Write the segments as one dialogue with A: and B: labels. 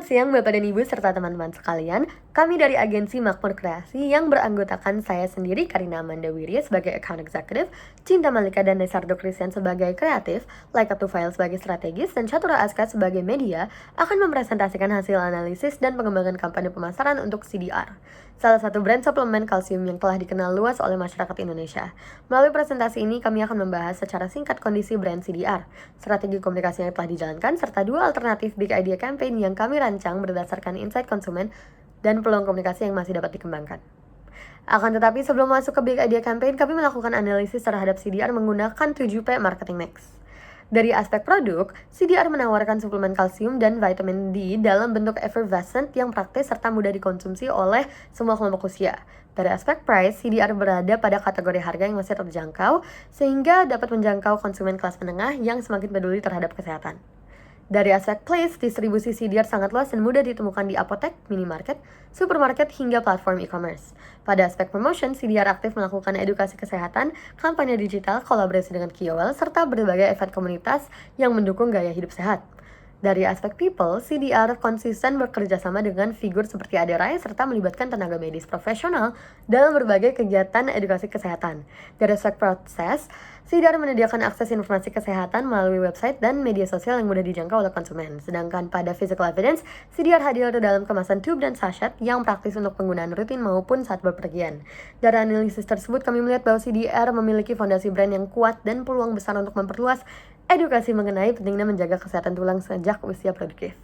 A: Siang Bapak dan Ibu serta teman-teman sekalian, kami dari agensi Makmur Kreasi yang beranggotakan saya sendiri Karina Amanda Wirya sebagai Account Executive, Cinta Malika dan Desardo Christian sebagai kreatif, Laika Tufail sebagai strategis, dan Chatura Aska sebagai media akan mempresentasikan hasil analisis dan pengembangan kampanye pemasaran untuk CDR, salah satu brand suplemen kalsium yang telah dikenal luas oleh masyarakat Indonesia. Melalui presentasi ini kami akan membahas secara singkat kondisi brand CDR, strategi komunikasi yang telah dijalankan, serta dua alternatif big idea campaign yang kami rancang berdasarkan insight konsumen dan peluang komunikasi yang masih dapat dikembangkan. Akan tetapi sebelum masuk ke big idea campaign, kami melakukan analisis terhadap CDR menggunakan 7P Marketing Mix. Dari aspek produk, CDR menawarkan suplemen kalsium dan vitamin D dalam bentuk effervescent yang praktis serta mudah dikonsumsi oleh semua kelompok usia. Dari aspek price, CDR berada pada kategori harga yang masih terjangkau, sehingga dapat menjangkau konsumen kelas menengah yang semakin peduli terhadap kesehatan. Dari aspek place, distribusi CDR sangat luas dan mudah ditemukan di apotek, minimarket, supermarket, hingga platform e-commerce. Pada aspek promotion, CDR aktif melakukan edukasi kesehatan, kampanye digital, kolaborasi dengan KOL, serta berbagai event komunitas yang mendukung gaya hidup sehat. Dari aspek people, CDR konsisten bekerja sama dengan figur seperti Ade Rai serta melibatkan tenaga medis profesional dalam berbagai kegiatan edukasi kesehatan. Dari aspek proses, CDR menyediakan akses informasi kesehatan melalui website dan media sosial yang mudah dijangkau oleh konsumen. Sedangkan pada physical evidence, CDR hadir dalam kemasan tube dan sachet yang praktis untuk penggunaan rutin maupun saat bepergian. Dari analisis tersebut, kami melihat bahwa CDR memiliki fondasi brand yang kuat dan peluang besar untuk memperluas edukasi mengenai pentingnya menjaga kesehatan tulang sejak usia produktif.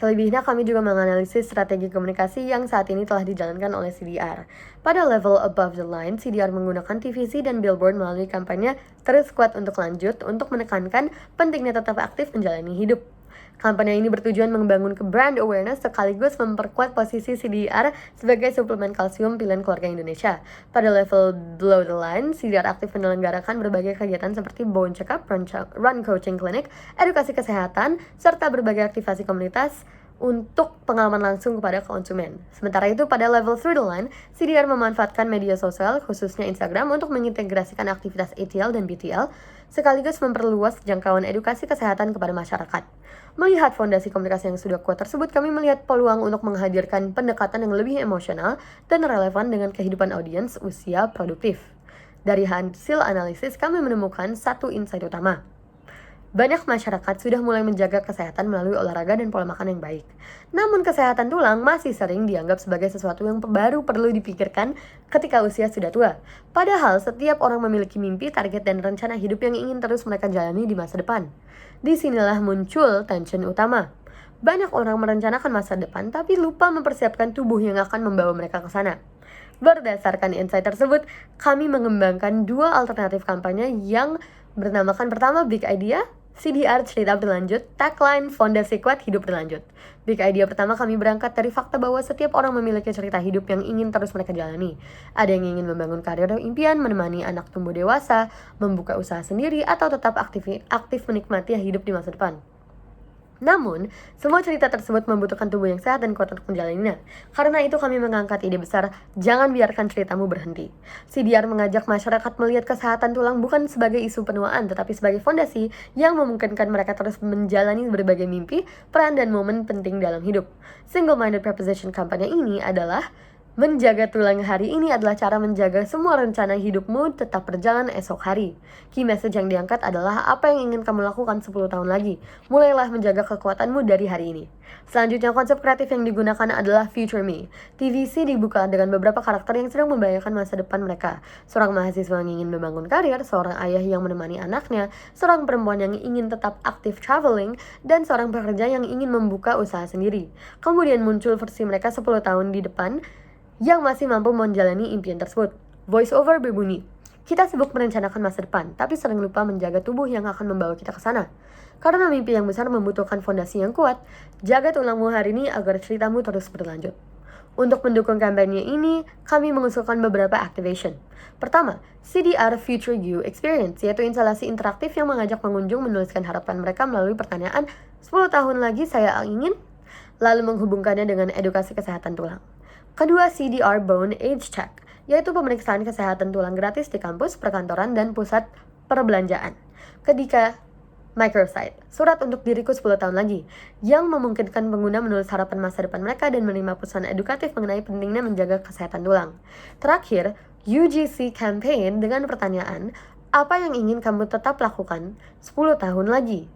A: Selebihnya, kami juga menganalisis strategi komunikasi yang saat ini telah dijalankan oleh CDR. Pada level above the line, CDR menggunakan TVC dan billboard melalui kampanye Terus Kuat Untuk Lanjut untuk menekankan pentingnya tetap aktif menjalani hidup. Kampanye ini bertujuan membangun brand awareness sekaligus memperkuat posisi CDR sebagai suplemen kalsium pilihan keluarga Indonesia. Pada level below the line, CDR aktif menyelenggarakan berbagai kegiatan seperti bone check-up, run coaching clinic, edukasi kesehatan, serta berbagai aktivasi komunitas untuk pengalaman langsung kepada konsumen. Sementara itu, pada level through the line, CDR memanfaatkan media sosial, khususnya Instagram, untuk mengintegrasikan aktivitas ATL dan BTL, sekaligus memperluas jangkauan edukasi kesehatan kepada masyarakat. Melihat fondasi komunikasi yang sudah kuat tersebut, kami melihat peluang untuk menghadirkan pendekatan yang lebih emosional dan relevan dengan kehidupan audiens usia produktif. Dari hasil analisis, kami menemukan satu insight utama. Banyak masyarakat sudah mulai menjaga kesehatan melalui olahraga dan pola makan yang baik. Namun kesehatan tulang masih sering dianggap sebagai sesuatu yang baru perlu dipikirkan ketika usia sudah tua. Padahal setiap orang memiliki mimpi, target, dan rencana hidup yang ingin terus mereka jalani di masa depan. Disinilah muncul tension utama. Banyak orang merencanakan masa depan tapi lupa mempersiapkan tubuh yang akan membawa mereka ke sana. Berdasarkan insight tersebut, kami mengembangkan dua alternatif kampanye yang bernamakan pertama Big Idea, CDR Cerita Berlanjut, tagline Fondasi Kuat Hidup Berlanjut. Big Idea pertama kami berangkat dari fakta bahwa setiap orang memiliki cerita hidup yang ingin terus mereka jalani. Ada yang ingin membangun karir impian, menemani anak tumbuh dewasa, membuka usaha sendiri, atau tetap aktif menikmati hidup di masa depan. Namun, semua cerita tersebut membutuhkan tubuh yang sehat dan kuat untuk menjalaninya. Karena itu kami mengangkat ide besar, jangan biarkan ceritamu berhenti. CDR mengajak masyarakat melihat kesehatan tulang bukan sebagai isu penuaan, tetapi sebagai fondasi yang memungkinkan mereka terus menjalani berbagai mimpi, peran, dan momen penting dalam hidup. Single-minded proposition kampanye ini adalah menjaga tulang hari ini adalah cara menjaga semua rencana hidupmu tetap berjalan esok hari. Key message yang diangkat adalah apa yang ingin kamu lakukan 10 tahun lagi. Mulailah menjaga kekuatanmu dari hari ini. Selanjutnya, konsep kreatif yang digunakan adalah Future Me. TVC dibuka dengan beberapa karakter yang sedang membayangkan masa depan mereka. Seorang mahasiswa yang ingin membangun karir, seorang ayah yang menemani anaknya, seorang perempuan yang ingin tetap aktif traveling, dan seorang pekerja yang ingin membuka usaha sendiri. Kemudian muncul versi mereka 10 tahun di depan yang masih mampu menjalani impian tersebut. Voice over berbunyi, kita sibuk merencanakan masa depan, tapi sering lupa menjaga tubuh yang akan membawa kita ke sana. Karena mimpi yang besar membutuhkan fondasi yang kuat, jaga tulangmu hari ini agar ceritamu terus berlanjut. Untuk mendukung kampanye ini, kami mengusulkan beberapa activation. Pertama, CDR Future You Experience, yaitu instalasi interaktif yang mengajak pengunjung menuliskan harapan mereka melalui pertanyaan 10 tahun lagi saya ingin, lalu menghubungkannya dengan edukasi kesehatan tulang. Kedua, CDR Bone Age Check, yaitu pemeriksaan kesehatan tulang gratis di kampus, perkantoran, dan pusat perbelanjaan. Ketika Microsite, surat untuk diriku 10 tahun lagi, yang memungkinkan pengguna menulis harapan masa depan mereka dan menerima pesan edukatif mengenai pentingnya menjaga kesehatan tulang. Terakhir, UGC campaign dengan pertanyaan, apa yang ingin kamu tetap lakukan 10 tahun lagi?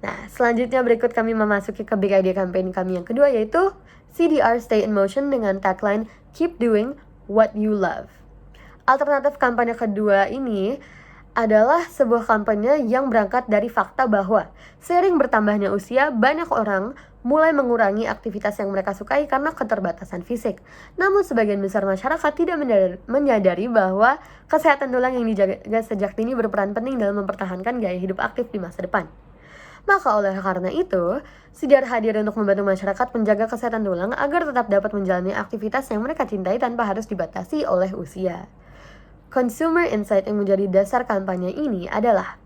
A: Nah, selanjutnya berikut kami memasuki ke big idea campaign kami yang kedua, yaitu CDR Stay in Motion dengan tagline Keep Doing What You Love. Alternatif kampanye kedua ini adalah sebuah kampanye yang berangkat dari fakta bahwa seiring bertambahnya usia, banyak orang mulai mengurangi aktivitas yang mereka sukai karena keterbatasan fisik. Namun sebagian besar masyarakat tidak menyadari bahwa kesehatan tulang yang dijaga sejak dini berperan penting dalam mempertahankan gaya hidup aktif di masa depan. Maka oleh karena itu, CDR hadir untuk membantu masyarakat menjaga kesehatan tulang agar tetap dapat menjalani aktivitas yang mereka cintai tanpa harus dibatasi oleh usia. Consumer insight yang menjadi dasar kampanye ini adalah,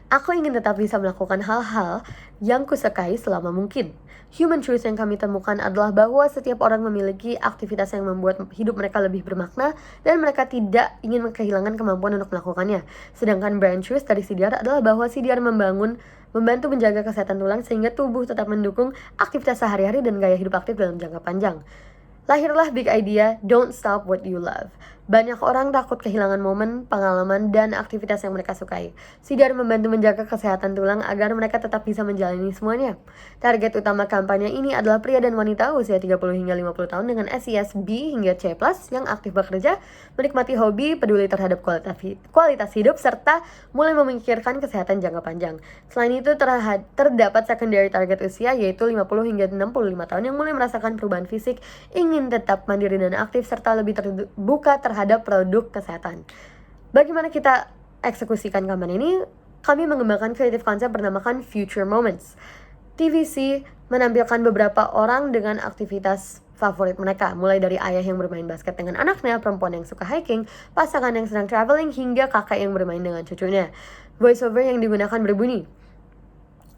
A: aku ingin tetap bisa melakukan hal-hal yang kusukai selama mungkin. Human truth yang kami temukan adalah bahwa setiap orang memiliki aktivitas yang membuat hidup mereka lebih bermakna dan mereka tidak ingin kehilangan kemampuan untuk melakukannya. Sedangkan brand truth dari CDR adalah bahwa CDR membantu menjaga kesehatan tulang sehingga tubuh tetap mendukung aktivitas sehari-hari dan gaya hidup aktif dalam jangka panjang. Lahirlah big idea, don't stop what you love. Banyak orang takut kehilangan momen, pengalaman, dan aktivitas yang mereka sukai. CDR membantu menjaga kesehatan tulang agar mereka tetap bisa menjalani semuanya. Target utama kampanye ini adalah pria dan wanita usia 30 hingga 50 tahun dengan SES B hingga C+, yang aktif bekerja, menikmati hobi, peduli terhadap kualitas hidup, serta mulai memikirkan kesehatan jangka panjang. Selain itu, terdapat secondary target usia, yaitu 50 hingga 65 tahun yang mulai merasakan perubahan fisik, ingin tetap mandiri dan aktif, serta lebih terbuka terhadap produk kesehatan. Bagaimana kita eksekusikan kampanye ini? Kami mengembangkan kreatif konsep bernamakan Future Moments. TVC menampilkan beberapa orang dengan aktivitas favorit mereka, mulai dari ayah yang bermain basket dengan anaknya, perempuan yang suka hiking, pasangan yang sedang traveling, hingga kakak yang bermain dengan cucunya. Voiceover yang digunakan berbunyi,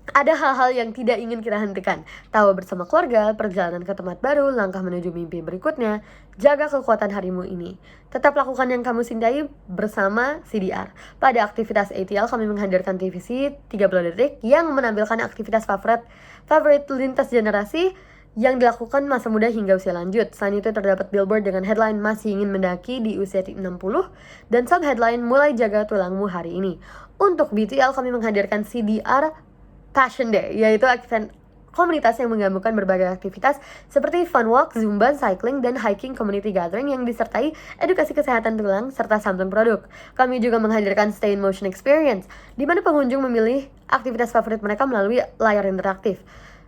A: ada hal-hal yang tidak ingin kita hentikan. Tawa bersama keluarga, perjalanan ke tempat baru, langkah menuju mimpi berikutnya. Jaga kekuatan harimu ini. Tetap lakukan yang kamu cintai bersama CDR. Pada aktivitas ATL, kami menghadirkan TVC 30 detik yang menampilkan aktivitas favorit lintas generasi yang dilakukan masa muda hingga usia lanjut. Selain itu terdapat billboard dengan headline masih ingin mendaki di usia 60 dan sub-headline mulai jaga tulangmu hari ini. Untuk BTL, kami menghadirkan CDR Passion Day, yaitu komunitas yang menggabungkan berbagai aktivitas seperti fun walk, zumba, cycling, dan hiking community gathering yang disertai edukasi kesehatan tulang serta sampling produk. Kami juga menghadirkan Stay in Motion Experience, di mana pengunjung memilih aktivitas favorit mereka melalui layar interaktif.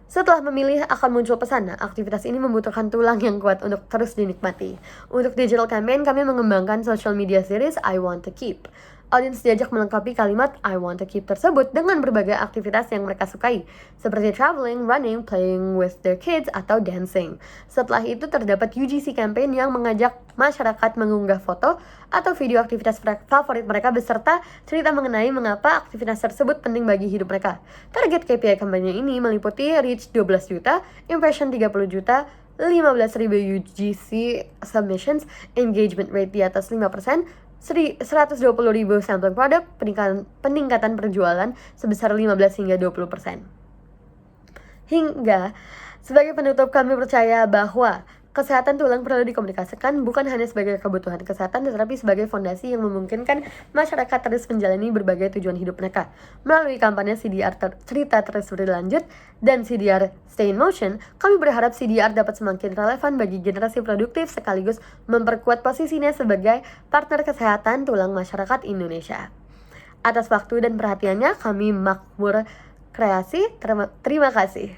A: Setelah memilih akan muncul pesan, aktivitas ini membutuhkan tulang yang kuat untuk terus dinikmati. Untuk digital campaign, kami mengembangkan social media series I Want to Keep. Audiens diajak melengkapi kalimat I want to keep tersebut dengan berbagai aktivitas yang mereka sukai, seperti traveling, running, playing with their kids, atau dancing. Setelah itu terdapat UGC campaign yang mengajak masyarakat mengunggah foto atau video aktivitas favorit mereka beserta cerita mengenai mengapa aktivitas tersebut penting bagi hidup mereka. Target KPI kampanye ini meliputi reach 12 juta, impression 30 juta, 15.000 UGC submissions, engagement rate di atas 5%, 120.000 sampling produk, peningkatan penjualan sebesar 15 hingga 20%. Hingga sebagai penutup, kami percaya bahwa kesehatan tulang perlu dikomunikasikan bukan hanya sebagai kebutuhan kesehatan, tetapi sebagai fondasi yang memungkinkan masyarakat terus menjalani berbagai tujuan hidup mereka. Melalui kampanye CDR cerita terus berlanjut dan CDR Stay in Motion, kami berharap CDR dapat semakin relevan bagi generasi produktif sekaligus memperkuat posisinya sebagai partner kesehatan tulang masyarakat Indonesia. Atas waktu dan perhatiannya, kami Makmur Kreasi, terima kasih.